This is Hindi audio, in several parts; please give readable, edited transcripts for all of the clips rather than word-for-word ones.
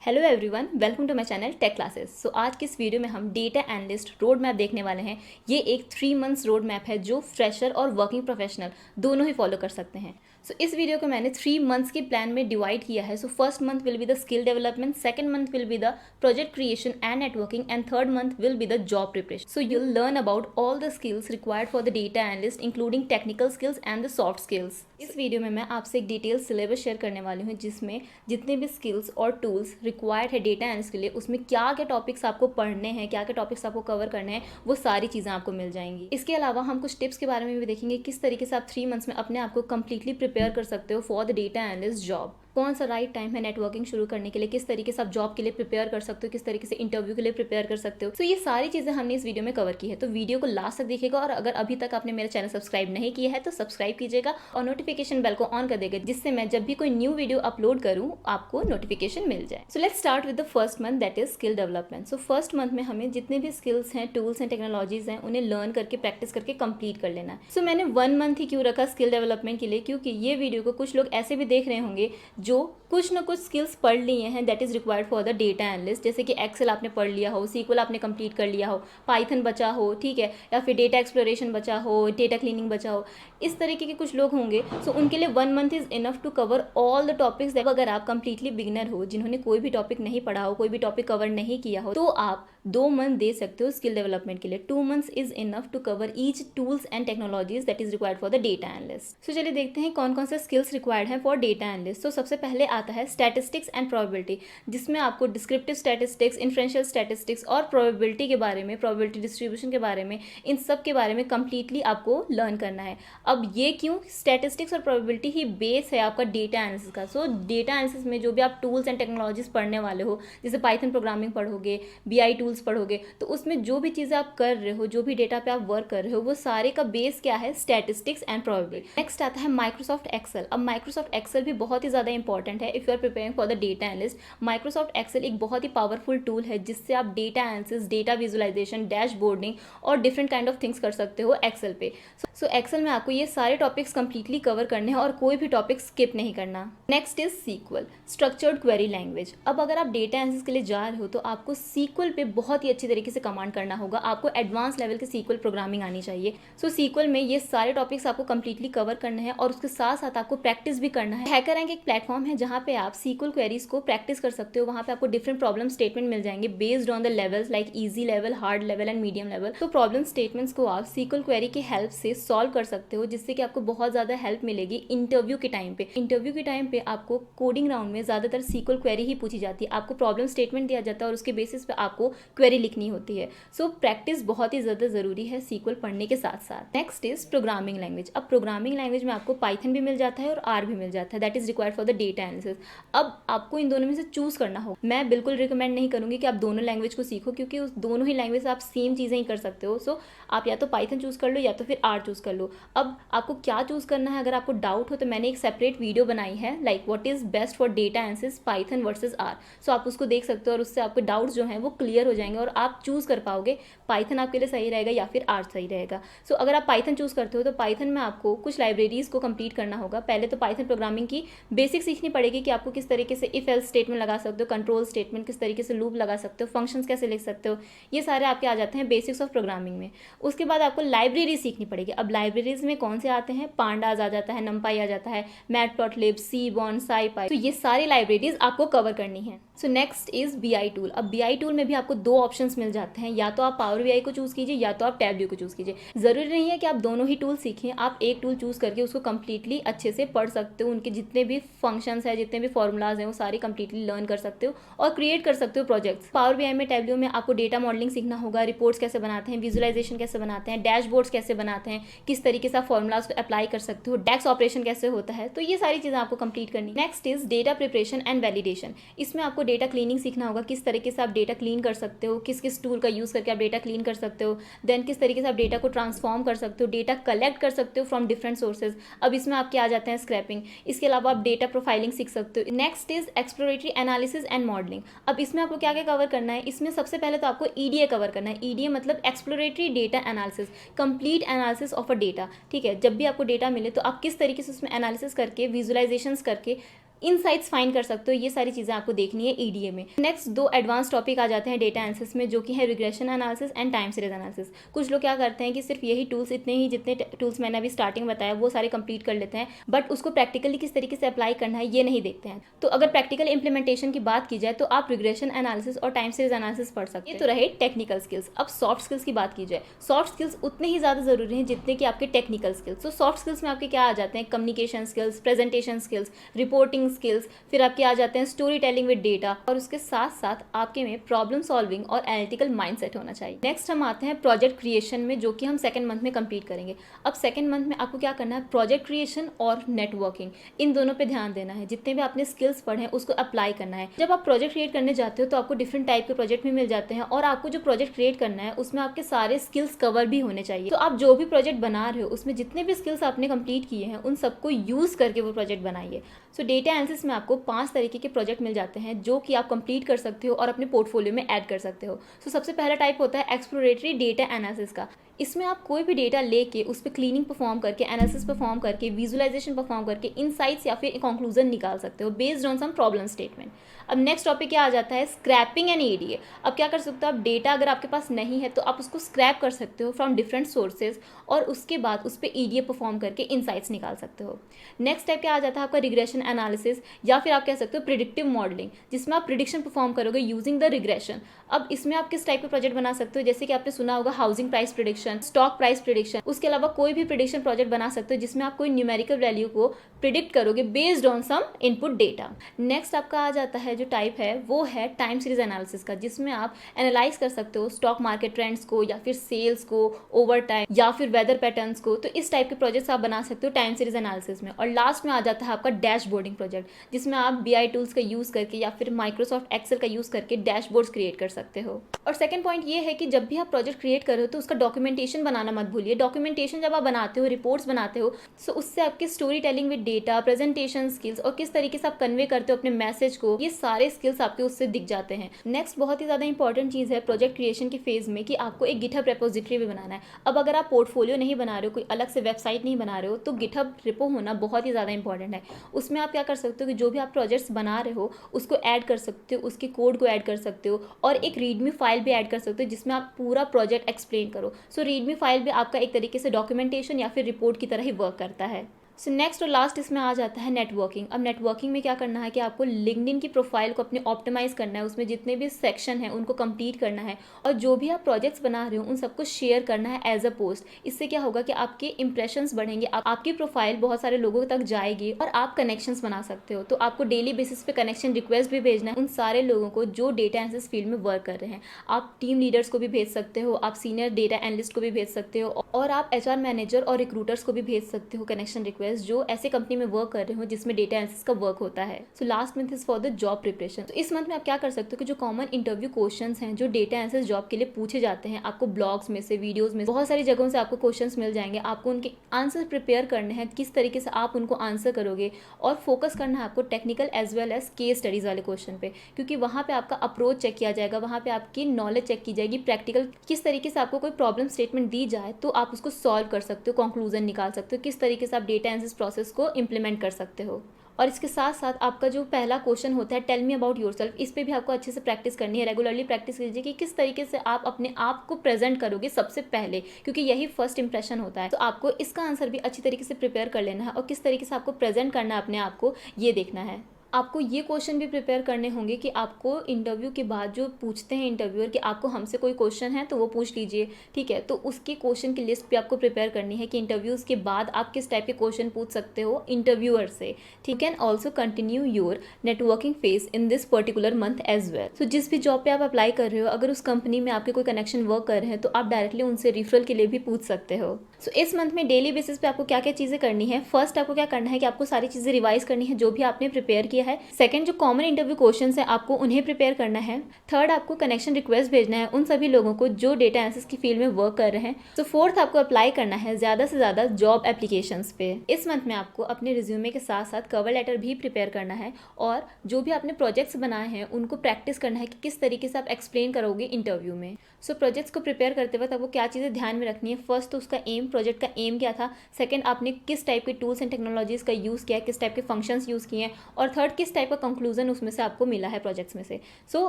Hello everyone, welcome to my channel tech classes. So आज की इस वीडियो में हम डेटा एनालिस्ट रोड मैप देखने वाले हैं। ये एक 3 मंथ्स रोड मैप है जो फ्रेशर और वर्किंग प्रोफेशनल दोनों ही फॉलो कर सकते हैं। सो इस वीडियो को मैंने 3 मंथ्स के प्लान में डिवाइड किया है। So first month will be the skill development, second month will be the project creation and networking and third month will be the job preparation. So you'll learn about all the skills required for the data analyst including technical skills and the soft skills. इस वीडियो में मैं आपसे एक डिटेल सिलेबस शेयर करने वाली हूँ जिसमें जितने भी स्किल्स और टूल्स रिक्वायर्ड है डेटा एनालिस्ट के लिए, उसमें क्या क्या टॉपिक्स आपको पढ़ने हैं, क्या क्या टॉपिक्स आपको कवर करने हैं, वो सारी चीज़ें आपको मिल जाएंगी। इसके अलावा हम कुछ टिप्स के बारे में भी देखेंगे, किस तरीके से आप 3 मंथ्स में अपने आप को कंप्लीटली प्रिपेयर कर सकते हो for the data analyst job. कौन सा राइट टाइम है नेटवर्किंग शुरू करने के लिए, किस तरीके से आप जॉब के लिए प्रिपेयर कर सकते हो, किस तरीके से इंटरव्यू के लिए प्रिपेयर कर सकते हो। तो ये सारी चीज़ें हमने इस वीडियो में कवर की है, तो वीडियो को लास्ट तक देखिएगा। और अगर अभी तक आपने मेरा चैनल सब्सक्राइब नहीं किया है तो सब्सक्राइब कीजिएगा और नोटिफिकेशन बेल को ऑन कर देगा, जिससे मैं जब भी कोई न्यू वीडियो अपलोड करूँ आपको नोटिफिकेशन मिल जाए। So let's start with the first month, that is skill development. So first month में हमें जितने भी स्किल्स हैं, टूल्स हैं, टेक्नोलॉजीज हैं, उन्हें लर्न करके प्रैक्टिस करके कंप्लीट कर लेना है। सो मैंने 1 मंथ ही क्यों रखा स्किल डेवलपमेंट के लिए, क्योंकि ये वीडियो को कुछ लोग ऐसे भी देख रहे होंगे जो कुछ ना कुछ स्किल्स पढ़ लिए हैं that is required for the data analyst. जैसे कि एक्सेल आपने पढ़ लिया हो, सीक्वल आपने कंप्लीट कर लिया हो, पाइथन बचा हो, ठीक है, या फिर डेटा एक्सप्लोरेशन बचा हो, डेटा क्लीनिंग बचा हो, इस तरीके के कुछ लोग होंगे। सो उनके लिए 1 month is enough to cover all the topics. अगर आप कंप्लीटली बिगिनर हो, जिन्होंने कोई भी टॉपिक नहीं पढ़ा हो, कोई भी टॉपिक कवर नहीं किया हो, तो आप 2 मंथ दे सकते हो स्किल डेवलपमेंट के लिए। 2 months is enough to cover each tools and technologies that is required for the data analyst. So चलिए देखते हैं कौन कौन से स्किल्स रिक्वायर्ड हैं फॉर डेटा एनालिस्ट। तो सबसे पहले आता है स्टैटिस्टिक्स एंड प्रोबेबिलिटी, जिसमें आपको डिस्क्रिप्टिव स्टैटिस्टिक्स, इन्फ्रेंशियल स्टैटिस्टिक्स और प्रोबेबिलिटी के बारे में, प्रोबेबिलिटी डिस्ट्रीब्यूशन के बारे में, इन सब के बारे में कंप्लीटली आपको लर्न करना है। अब ये क्यों, स्टैटिस्टिक्स और प्रोबेबिलिटी ही बेस है आपका डेटा एनालिसिस का। सो डेटा एनालिसिस में जो भी आप टूल्स एंड टेक्नोलॉजीज पढ़ने वाले हो, जैसे पाइथन प्रोग्रामिंग पढ़ोगे, बीआई टूल्स पढ़ोगे, तो उसमें जो भी चीज़ें आप कर रहे हो, जो भी डेटा पे आप वर्क कर रहे हो, वो सारे का बेस क्या है, स्टैटिस्टिक्स एंड प्रोबेबिलिटी। नेक्स्ट आता है माइक्रोसॉफ्ट एक्सेल। अब माइक्रोसॉफ्ट एक्सेल भी बहुत ही ज़्यादा इंपॉर्टेंट है if you are preparing for the data analyst. Microsoft Excel एक बहुत ही पावरफुल टूल है जिससे आप data analysis, data visualization, dashboarding और डिफरेंट काइंड ऑफ थिंग्स कर सकते हो एक्सेल पे। सो एक्सेल में आपको ये सारे टॉपिक्स कंप्लीटली कवर करने हैं और कोई भी टॉपिक स्किप नहीं करना। Next is sequel, structured query language. अब अगर आप डेटा एनालिसिस के लिए जा रहे हो तो आपको सीक्वल पे बहुत ही अच्छी तरीके से कमांड करना होगा। आपको एडवांस लेवल के सीक्वल प्रोग्रामिंग आनी चाहिए। सो सीक्वल में ये सारे टॉपिक्स आपको कंप्लीटली कवर करने हैं और उसके साथ साथ आपको प्रैक्टिस भी करना है। हैकररैंक एक प्लेटफॉर्म है जहाँ पे आप सीक्वल क्वेरीज को प्रैक्टिस कर सकते हो। वहाँ पे आपको डिफरेंट प्रॉब्लम स्टेटमेंट मिल जाएंगे based on the levels, like easy level, hard level and medium level. तो प्रॉब्लम स्टेटमेंट्स को आप सीक्वल क्वेरी की हेल्प से सॉल्व कर सकते हो, जिससे कि आपको बहुत ज़्यादा हेल्प मिलेगी इंटरव्यू के टाइम पे। इंटरव्यू के टाइम पे आपको कोडिंग राउंड में ज़्यादातर सीक्वल क्वेरी ही पूछी जाती है। आपको प्रॉब्लम स्टेटमेंट दिया जाता है और उसके बेसिस पे आपको क्वेरी लिखनी होती है। सो प्रैक्टिस बहुत ही ज़्यादा ज़रूरी है सीक्वल पढ़ने के साथ साथ। Next is programming language. अब प्रोग्रामिंग लैंग्वेज में आपको पाइथन भी मिल जाता है और आर भी मिल जाता है, that is required for the data analysis. अब आपको इन दोनों में से चूज़ करना होगा। मैं बिल्कुल रिकमेंड नहीं करूँगी कि आप दोनों लैंग्वेज को सीखो, क्योंकि उस दोनों ही लैंग्वेज से आप सेम चीज़ें ही कर सकते हो। सो आप या तो पाइथन चूज़ कर लो या तो फिर आर चूज़ कर लो। अब आपको क्या चूज़ करना है, अगर आपको डाउट हो तो मैंने एक सेपरेट वीडियो बनाई है, like what is best for data analysis Python versus R. So आप उसको देख सकते हो और उससे आपके डाउट्स जो हैं वो क्लियर हो जाएंगे और आप चूज़ कर पाओगे पाइथन आपके लिए सही रहेगा या फिर आर सही रहेगा। सो अगर आप पाइथन चूज़ करते हो तो पाइथन में आपको कुछ लाइब्रेरीज़ को कंप्लीट करना होगा। पहले तो पाइथन प्रोग्रामिंग की बेसिक सीखनी पड़ेगी कि आपको किस तरीके से इफ एल्स स्टेटमेंट लगा सकते हो, कंट्रोल स्टेटमेंट, किस तरीके से लूप लगा सकते हो, फंक्शंस कैसे लिख सकते हो, ये सारे आपके आ जाते हैं बेसिक्स ऑफ प्रोग्रामिंग में। उसके बाद आपको लाइब्रेरी सीखनी पड़ेगी। अब लाइब्रेरीज में कौन से आते हैं, पांडाज आ जाता है, नंपाई आ जाता है, मैटप्लॉटलिब, सीबॉर्न, साईपाई। तो ये सारी लाइब्रेरीज आपको कवर करनी है। So next is BI tool. अब बीआई टूल में भी आपको 2 ऑप्शंस मिल जाते हैं, या तो आप पावर बीआई को चूज़ कीजिए या तो आप टैबल्यू को चूज़ कीजिए। ज़रूरी नहीं है कि आप दोनों ही टूल सीखें, आप एक टूल चूज़ करके उसको कंप्लीटली अच्छे से पढ़ सकते हो। उनके जितने भी फंक्शंस हैं, जितने भी फॉर्मूलाज हैं, वो सारे कंप्लीटली लर्न कर सकते हो और क्रिएट कर सकते हो प्रोजेक्ट्स। पावर बीआई में, टैबल्यू में आपको डेटा मॉडलिंग सीखना होगा, रिपोर्ट्स कैसे बनाते हैं, विजुअलाइजेशन कैसे बनाते हैं, डैशबोर्ड्स कैसे बनाते हैं, किस तरीके से आप फॉर्मूलाज को अप्लाई कर सकते हो, डैक्स ऑपरेशन कैसे होता है। तो ये सारी चीज़ें आपको कंप्लीट करनी। Next is data preparation and validation. इसमें आपको डेटा क्लीनिंग सीखना होगा, किस तरीके से आप डेटा क्लीन कर सकते हो, किस किस टूल का यूज़ करके आप डेटा क्लीन कर सकते हो, देन किस तरीके से आप डेटा को ट्रांसफॉर्म कर सकते हो, डेटा कलेक्ट कर सकते हो फ्रॉम डिफरेंट सोर्सेज। अब इसमें आपके आ जाते हैं स्क्रैपिंग। इसके अलावा आप डेटा प्रोफाइलिंग सीख सकते हो। Next is exploratory analysis and modelling. अब इसमें आपको क्या क्या कवर करना है, इसमें सबसे पहले तो आपको ईडीए कवर करना है। ईडीए मतलब exploratory data analysis, complete analysis of a data. ठीक है, जब भी आपको डेटा मिले तो आप किस तरीके से उसमें एनालिसिस करके, विजुअलाइजेशंस करके इनसाइट्स फाइंड कर सकते हो। ये सारी चीज़ें आपको देखनी है ईडीए में। नेक्स्ट 2 एडवांस टॉपिक आ जाते हैं डेटा एनालिसिस में, जो कि है regression analysis and time series analysis. कुछ लोग क्या करते हैं कि सिर्फ यही टूल्स, इतने ही जितने टूल्स मैंने अभी स्टार्टिंग में बताया वो सारे कंप्लीट कर लेते हैं, बट उसको प्रैक्टिकली किस तरीके से अप्लाई करना है ये नहीं देखते हैं। तो अगर प्रैक्टिकल इंप्लीमेंटेशन की बात की जाए तो आप रिग्रेशन एनालिसिस और टाइम सीरीज एनालिसिस पढ़ सकते हैं। ये तो रहे टेक्निकल स्किल्स। अब सॉफ्ट स्किल्स की बात की जाए, सॉफ्ट स्किल्स उतने ही ज़्यादा ज़रूरी हैं जितने कि आपके टेक्निकल स्किल्स। तो सॉफ्ट स्किल्स में आपके क्या आ जाते हैं, communication skills, presentation skills, reporting skills, फिर आपके आ जाते हैं स्टोरी टेलिंग विद डेटा, और उसके साथ साथ आपके में प्रॉब्लम सॉल्विंग और एनालिटिकल माइंडसेट होना चाहिए। नेक्स्ट हम आते हैं प्रोजेक्ट क्रिएशन में, जो कि हम सेकंड मंथ में कंप्लीट करेंगे। अब सेकंड मंथ में आपको क्या करना है, प्रोजेक्ट क्रिएशन और नेटवर्किंग, इन दोनों पे ध्यान देना है। जितने भी आपने स्किल्स पढ़े हैं उसको अप्लाई करना है। जब आप प्रोजेक्ट क्रिएट करने जाते हो तो आपको डिफरेंट टाइप के प्रोजेक्ट भी मिल जाते हैं, और आपको जो प्रोजेक्ट क्रिएट करना है उसमें आपके सारे स्किल्स कवर भी होने चाहिए। तो आप जो भी प्रोजेक्ट बना रहे हो उसमें जितने भी स्किल्स आपने कंप्लीट किए हैं उन सबको यूज करके वो प्रोजेक्ट बनाइए। सो डेटा एनालिसिस में आपको 5 तरीके के प्रोजेक्ट मिल जाते हैं जो कि आप कंप्लीट कर सकते हो और अपने पोर्टफोलियो में ऐड कर सकते हो। सो सबसे पहला टाइप होता है एक्सप्लोरेटरी डेटा एनालिसिस का। इसमें आप कोई भी डेटा लेके उस पर क्लीनिंग परफॉर्म करके, एनालिसिस परफॉर्म करके, विजुअलाइजेशन परफॉर्म करके इनसाइट्स या फिर कंक्लूजन निकाल सकते हो based on some problem statement. अब नेक्स्ट टॉपिक क्या आ जाता है, स्क्रैपिंग एंड ईडीए। अब क्या कर सकते हो आप, डेटा अगर आपके पास नहीं है तो आप उसको स्क्रैप कर सकते हो फ्रॉम डिफरेंट सोर्सेज, और उसके बाद उस पर ईडीए परफॉर्म करके इनसाइट्स निकाल सकते हो। नेक्स्ट स्टेप क्या आ जाता है आपका, रिग्रेशन एनालिसिस, या फिर आप कह सकते हो प्रिडिक्टिव मॉडलिंग, जिसमें आप प्रिडिक्शन परफॉर्म करोगे यूजिंग द रिग्रेशन। अब इसमें आप किस टाइप के प्रोजेक्ट बना सकते हो, जैसे कि आपने सुना होगा housing price prediction, stock price prediction. उसके अलावा कोई भी प्रिडिक्शन प्रोजेक्ट बना सकते हो जिसमें आप कोई न्यूमेरिकल वैल्यू को प्रिडिक्ट करोगे based on some input data. Next आपका आ जाता है जो टाइप है वो है टाइम सीरीज एनालिसिस का, जिसमें आप एनालाइज कर सकते हो स्टॉक मार्केट ट्रेंड्स को, या फिर सेल्स को ओवर टाइम, या फिर वेदर पैटर्न्स को। तो इस टाइप के प्रोजेक्ट्स आप बना सकते हो टाइम सीरीज एनालिसिस में। और लास्ट में आ जाता है आपका डैशबोर्डिंग प्रोजेक्ट, जिसमें आप बीआई टूल्स का यूज करके या फिर माइक्रोसॉफ्ट एक्सेल का यूज करके डैशबोर्ड्स क्रिएट कर सकते हो। और सेकंड पॉइंट ये है कि जब भी आप प्रोजेक्ट क्रिएट कर रहे हो तो उसका डॉक्यूमेंटेशन बनाना मत भूलिए। डॉक्यूमेंटेशन जब आप बनाते हो, रिपोर्ट्स बनाते हो, तो उससे आपकी story telling with data, presentation skills और किस तरीके से आप कन्वे करते हो अपने मैसेज को, ये सारे स्किल्स आपके उससे दिख जाते हैं। नेक्स्ट बहुत ही ज़्यादा इंपॉर्टेंट चीज़ है प्रोजेक्ट क्रिएशन के फेज में कि आपको एक गिटहब रेपोजिटरी भी बनाना है। अब अगर आप पोर्टफोलियो नहीं बना रहे हो, कोई अलग से वेबसाइट नहीं बना रहे हो, तो गिटहब रिपो होना बहुत ही ज़्यादा इंपॉर्टेंट है। उसमें आप क्या कर सकते हो कि जो भी आप प्रोजेक्ट्स बना रहे हो उसको ऐड कर सकते हो, उसके कोड को ऐड कर सकते हो, और एक रीडमी फाइल भी ऐड कर सकते हो जिसमें आप पूरा प्रोजेक्ट एक्सप्लेन करो। सो रीडमी फाइल भी आपका एक तरीके से डॉक्यूमेंटेशन या फिर रिपोर्ट की तरह ही वर्क करता है। सो नेक्स्ट और लास्ट इसमें आ जाता है नेटवर्किंग। अब नेटवर्किंग में क्या करना है कि आपको लिंक्डइन की प्रोफाइल को अपने ऑप्टिमाइज करना है, उसमें जितने भी सेक्शन हैं उनको कंप्लीट करना है, और जो भी आप प्रोजेक्ट्स बना रहे हो उन सबको शेयर करना है एज अ पोस्ट। इससे क्या होगा कि आपके इंप्रेशंस बढ़ेंगे, आपकी प्रोफाइल बहुत सारे लोगों तक जाएगी और आप कनेक्शंस बना सकते हो। तो आपको डेली बेसिस पे कनेक्शन रिक्वेस्ट भी भेजना है उन सारे लोगों को जो डेटा एनालिसिस फील्ड में वर्क कर रहे हैं। आप टीम लीडर्स को भी भेज सकते हो, आप सीनियर डेटा एनालिस्ट को भी भेज सकते हो, और आप एचआर मैनेजर और रिक्रूटर्स को भी भेज सकते हो कनेक्शन रिक्वेस्ट जो ऐसे कंपनी में वर्क कर रहे हो जिसमें डेटा एनालिसिस का वर्क होता है। So last month is for the job preparation. तो इस मंथ में आप क्या कर सकते हो कि जो कॉमन इंटरव्यू क्वेश्चंस हैं जो डेटा एनालिसिस जॉब के लिए पूछे जाते हैं, आपको ब्लॉग्स में से, वीडियोस में, बहुत सारी जगहों से आपको क्वेश्चंस मिल जाएंगे। आपको उनके आंसर प्रिपेयर करने हैं, किस तरीके से आप उनको आंसर करोगे, और फोकस करना है आपको technical as well as case studies वाले क्वेश्चन पे, क्योंकि वहाँ पे आपका अप्रोच चेक किया जाएगा, वहाँ पे आपकी नॉलेज चेक की जाएगी, प्रैक्टिकल किस तरीके से आपको कोई प्रॉब्लम स्टेटमेंट दी जाए तो आप उसको सॉल्व कर सकते हो, कंक्लूजन निकाल सकते हो, किस तरीके से आप डेटा एनालिसिस प्रोसेस को इंप्लीमेंट कर सकते हो। और इसके साथ साथ आपका जो पहला क्वेश्चन होता है टेल मी अबाउट योरसेल्फ, इस पे भी आपको अच्छे से प्रैक्टिस करनी है। रेगुलरली प्रैक्टिस कीजिए कि किस तरीके से आप अपने आप को प्रेजेंट करोगे सबसे पहले, क्योंकि यही फर्स्ट इंप्रेशन होता है। तो आपको इसका आंसर भी अच्छी तरीके से प्रिपेयर कर लेना है, और किस तरीके से आपको प्रेजेंट करना है अपने आप को, ये देखना है। आपको ये क्वेश्चन भी प्रिपेयर करने होंगे कि आपको इंटरव्यू के बाद जो पूछते हैं इंटरव्यूअर कि आपको हमसे कोई क्वेश्चन है तो वो पूछ लीजिए, ठीक है। तो उसके क्वेश्चन की लिस्ट भी आपको प्रिपेयर करनी है कि इंटरव्यूज़ के बाद आप किस टाइप के क्वेश्चन पूछ सकते हो इंटरव्यूअर से। ठीक can also continue your networking phase in this particular month as well. So जिस भी जॉब पे आप अप्लाई कर रहे हो, अगर उस कंपनी में आपके कोई कनेक्शन वर्क कर रहे हैं तो आप डायरेक्टली उनसे रेफरल के लिए भी पूछ सकते हो। सो इस मंथ में डेली बेसिस पे आपको क्या क्या चीज़ें करनी है। फर्स्ट आपको क्या करना है कि आपको सारी चीज़ें रिवाइज करनी है जो भी आपने प्रिपेयर किया है। सेकंड, जो कॉमन इंटरव्यू क्वेश्चंस हैं आपको उन्हें प्रिपेयर करना है। थर्ड, आपको कनेक्शन रिक्वेस्ट भेजना है उन सभी लोगों को जो डेटा एनालिसिस की फील्ड में वर्क कर रहे हैं। तो फोर्थ, आपको अप्लाई करना है ज़्यादा से ज़्यादा जॉब एप्लीकेशंस पे। इस मंथ में आपको अपने रिज्यूमे के साथ साथ कवर लेटर भी प्रिपेयर करना है, और जो भी आपने प्रोजेक्ट्स बनाए हैं उनको प्रैक्टिस करना है कि किस तरीके से आप एक्सप्लेन करोगे इंटरव्यू में। सो प्रोजेक्ट्स को प्रिपेयर करते वक्त आपको क्या चीज़ें ध्यान में रखनी है। फर्स्ट, तो उसका एम प्रोजेक्ट का एम क्या था, सेकंड आपने किस टाइप के टूल्स एंड टेक्नोलॉजीज़ का यूज़ किया है, किस टाइप के फंक्शंस यूज़ किए हैं, और थर्ड किस टाइप का कंक्लूजन उसमें से आपको मिला है प्रोजेक्ट्स में से। सो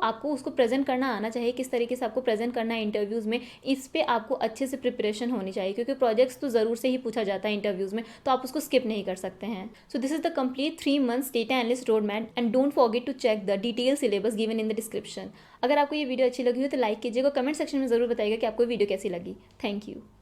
आपको उसको प्रेजेंट करना आना चाहिए, किस तरीके से आपको प्रेजेंट करना है इंटरव्यूज़ में, इस पर आपको अच्छे से प्रिपरेशन होनी चाहिए, क्योंकि प्रोजेक्ट्स तो ज़रूर से ही पूछा जाता है इंटरव्यूज़ में, तो आप उसको स्किप नहीं कर सकते हैं। So this is the complete 3 months data analyst road map, and don't forget to check the detail syllabus given in the description. अगर आपको ये वीडियो अच्छी लगी हो तो लाइक कीजिएगा, कमेंट सेक्शन में ज़रूर बताइएगा कि आपको वीडियो कैसी लगी। Thank you.